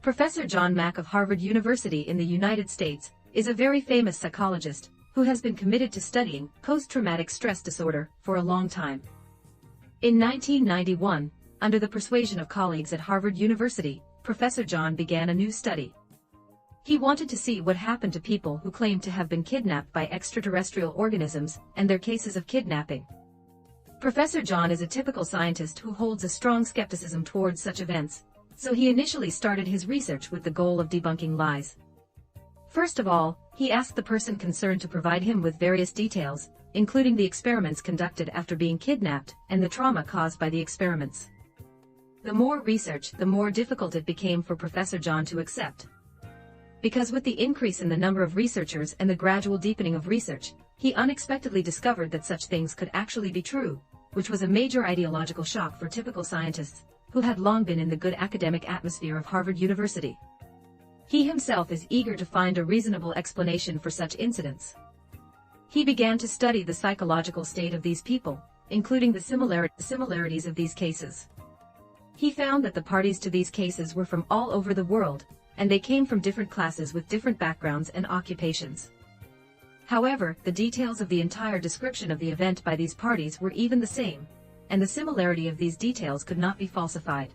Professor John Mack of Harvard University in the United States is a very famous psychologist who has been committed to studying post-traumatic stress disorder for a long time. In 1991, under the persuasion of colleagues at Harvard University, Professor John began a new study. He wanted to see what happened to people who claimed to have been kidnapped by extraterrestrial organisms and their cases of kidnapping. Professor John is a typical scientist who holds a strong skepticism towards such events, so he initially started his research with the goal of debunking lies. First of all, he asked the person concerned to provide him with various details, including the experiments conducted after being kidnapped and the trauma caused by the experiments. The more research, the more difficult it became for Professor John to accept. Because with the increase in the number of researchers and the gradual deepening of research, he unexpectedly discovered that such things could actually be true, which was a major ideological shock for typical scientists, who had long been in the good academic atmosphere of Harvard University. He himself is eager to find a reasonable explanation for such incidents. He began to study the psychological state of these people, including the similarities of these cases. He found that the parties to these cases were from all over the world, and they came from different classes with different backgrounds and occupations. However, the details of the entire description of the event by these parties were even the same, and the similarity of these details could not be falsified.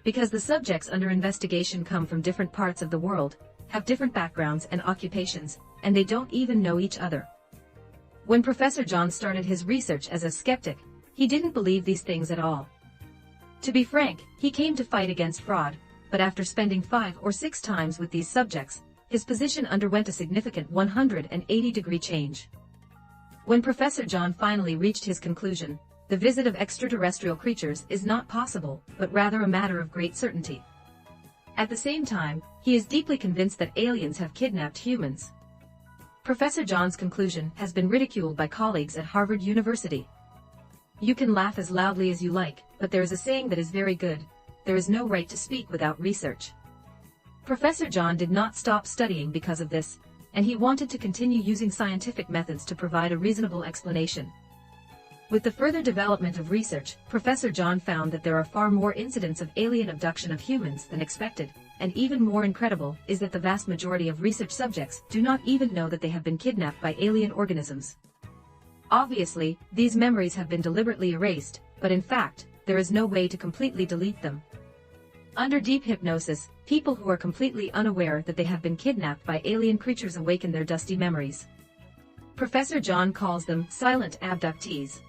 Because the subjects under investigation come from different parts of the world, have different backgrounds and occupations, and they don't even know each other. When Professor John started his research as a skeptic, he didn't believe these things at all. To be frank, he came to fight against fraud, but after spending 5 or 6 times with these subjects, his position underwent a significant 180-degree change. When Professor John finally reached his conclusion, the visit of extraterrestrial creatures is not possible, but rather a matter of great certainty. At the same time, he is deeply convinced that aliens have kidnapped humans. Professor John's conclusion has been ridiculed by colleagues at Harvard University. You can laugh as loudly as you like, but there is a saying that is very good: there is no right to speak without research. Professor John did not stop studying because of this, and he wanted to continue using scientific methods to provide a reasonable explanation. With the further development of research, Professor John found that there are far more incidents of alien abduction of humans than expected, and even more incredible is that the vast majority of research subjects do not even know that they have been kidnapped by alien organisms. Obviously, these memories have been deliberately erased, but in fact, there is no way to completely delete them. Under deep hypnosis, people who are completely unaware that they have been kidnapped by alien creatures awaken their dusty memories. Professor John calls them silent abductees.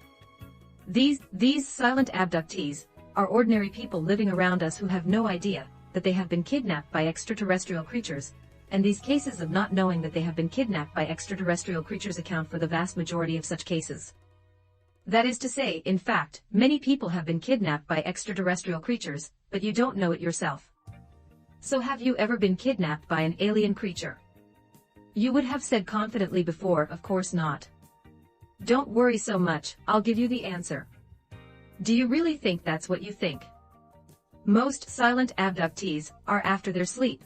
These silent abductees are ordinary people living around us who have no idea that they have been kidnapped by extraterrestrial creatures, and these cases of not knowing that they have been kidnapped by extraterrestrial creatures account for the vast majority of such cases. That is to say, in fact, many people have been kidnapped by extraterrestrial creatures, but you don't know it yourself. So have you ever been kidnapped by an alien creature? You would have said confidently before, of course not. Don't worry so much, I'll give you the answer. Do you really think that's what you think? Most silent abductees are after their sleep.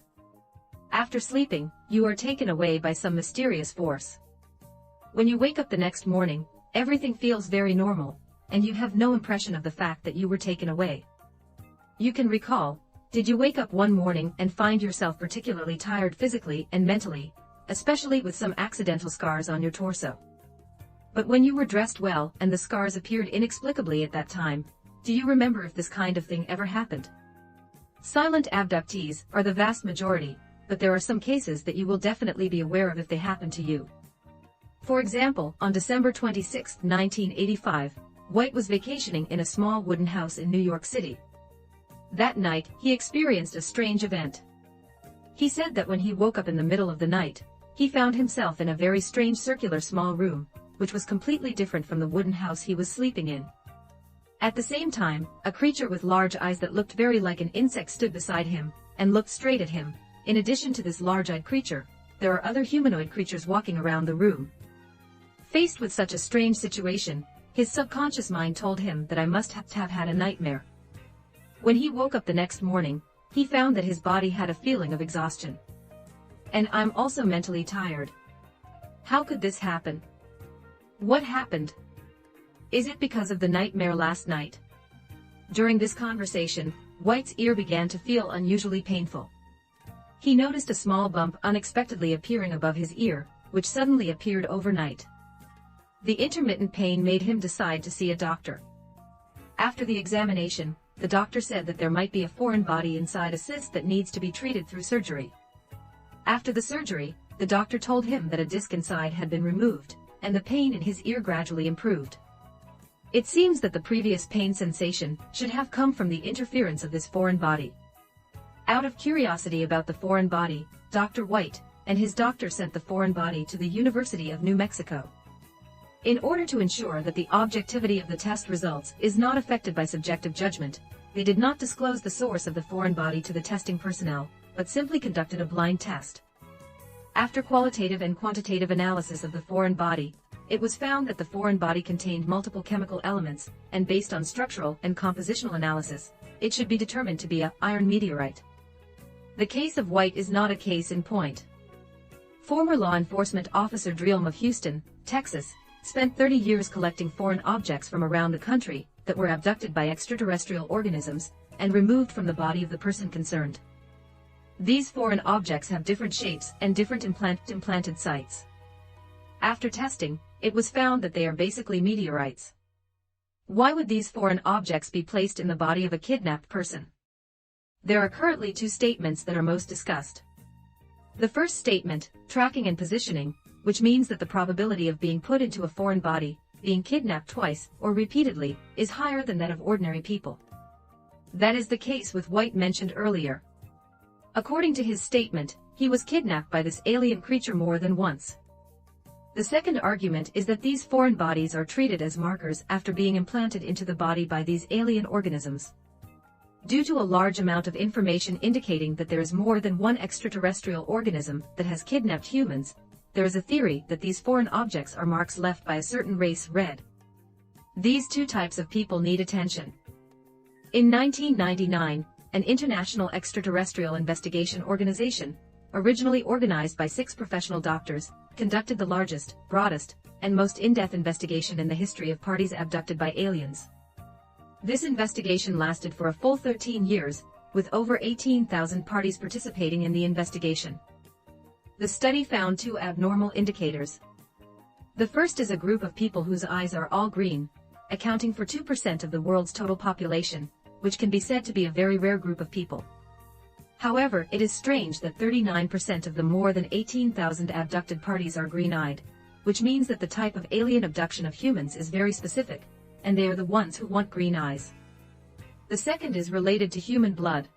After sleeping, you are taken away by some mysterious force. When you wake up the next morning, everything feels very normal, and you have no impression of the fact that you were taken away. You can recall, did you wake up one morning and find yourself particularly tired physically and mentally, especially with some accidental scars on your torso? But when you were dressed well and the scars appeared inexplicably at that time, do you remember if this kind of thing ever happened? Silent abductees are the vast majority, but there are some cases that you will definitely be aware of if they happen to you. For example, on December 26, 1985, White was vacationing in a small wooden house in New York City. That night, he experienced a strange event. He said that when he woke up in the middle of the night, he found himself in a very strange circular small room, which was completely different from the wooden house he was sleeping in. At the same time, a creature with large eyes that looked very like an insect stood beside him, and looked straight at him. In addition to this large-eyed creature, there are other humanoid creatures walking around the room. Faced with such a strange situation, his subconscious mind told him that I must have had a nightmare. When he woke up the next morning, he found that his body had a feeling of exhaustion. And I'm also mentally tired. How could this happen? What happened? Is it because of the nightmare last night? During this conversation, White's ear began to feel unusually painful. He noticed a small bump unexpectedly appearing above his ear, which suddenly appeared overnight. The intermittent pain made him decide to see a doctor. After the examination, the doctor said that there might be a foreign body inside a cyst that needs to be treated through surgery. After the surgery, the doctor told him that a disc inside had been removed, and the pain in his ear gradually improved. It seems that the previous pain sensation should have come from the interference of this foreign body. Out of curiosity about the foreign body, Dr. White and his doctor sent the foreign body to the University of New Mexico. In order to ensure that the objectivity of the test results is not affected by subjective judgment, they did not disclose the source of the foreign body to the testing personnel, but simply conducted a blind test. After qualitative and quantitative analysis of the foreign body, it was found that the foreign body contained multiple chemical elements, and based on structural and compositional analysis, it should be determined to be an iron meteorite. The case of White is not a case in point. Former law enforcement officer Drelm of Houston, Texas, spent 30 years collecting foreign objects from around the country that were abducted by extraterrestrial organisms and removed from the body of the person concerned. These foreign objects have different shapes and different implanted sites. After testing, it was found that they are basically meteorites. Why would these foreign objects be placed in the body of a kidnapped person? There are currently two statements that are most discussed. The first statement, tracking and positioning, which means that the probability of being put into a foreign body, being kidnapped twice or repeatedly, is higher than that of ordinary people. That is the case with White mentioned earlier. According to his statement, he was kidnapped by this alien creature more than once. The second argument is that these foreign bodies are treated as markers after being implanted into the body by these alien organisms. Due to a large amount of information indicating that there is more than one extraterrestrial organism that has kidnapped humans, there is a theory that these foreign objects are marks left by a certain race red. These two types of people need attention. In 1999, an international extraterrestrial investigation organization, originally organized by 6 professional doctors, conducted the largest, broadest, and most in-depth investigation in the history of parties abducted by aliens. This investigation lasted for a full 13 years, with over 18,000 parties participating in the investigation. The study found 2 abnormal indicators. The first is a group of people whose eyes are all green, accounting for 2% of the world's total population, which can be said to be a very rare group of people. However, it is strange that 39% of the more than 18,000 abducted parties are green-eyed, which means that the type of alien abduction of humans is very specific, and they are the ones who want green eyes. The second is related to human blood.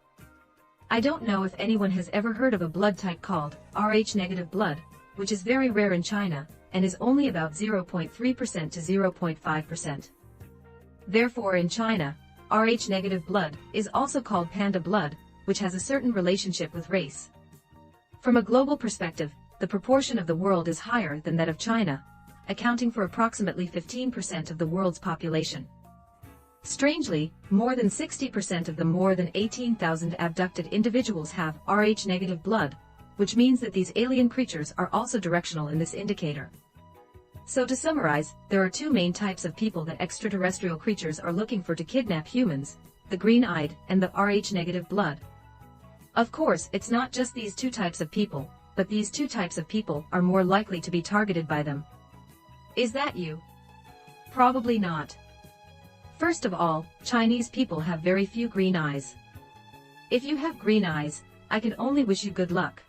I don't know if anyone has ever heard of a blood type called Rh-negative blood, which is very rare in China, and is only about 0.3% to 0.5%. Therefore in China, Rh-negative blood is also called panda blood, which has a certain relationship with race. From a global perspective, the proportion of the world is higher than that of China, accounting for approximately 15% of the world's population. Strangely, more than 60% of the more than 18,000 abducted individuals have Rh-negative blood, which means that these alien creatures are also directional in this indicator. So to summarize, there are 2 main types of people that extraterrestrial creatures are looking for to kidnap humans, the green-eyed and the Rh-negative blood. Of course, it's not just these 2 types of people, but these 2 types of people are more likely to be targeted by them. Is that you? Probably not. First of all, Chinese people have very few green eyes. If you have green eyes, I can only wish you good luck.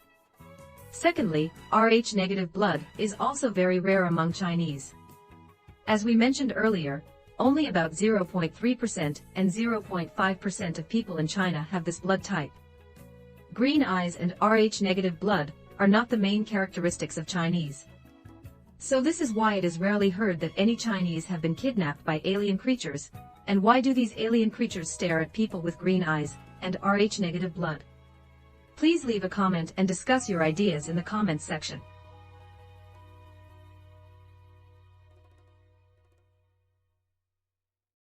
Secondly, Rh-negative blood is also very rare among Chinese. As we mentioned earlier, only about 0.3% and 0.5% of people in China have this blood type. Green eyes and Rh-negative blood are not the main characteristics of Chinese. So this is why it is rarely heard that any Chinese have been kidnapped by alien creatures, and why do these alien creatures stare at people with green eyes and Rh-negative blood? Please leave a comment and discuss your ideas in the comments section.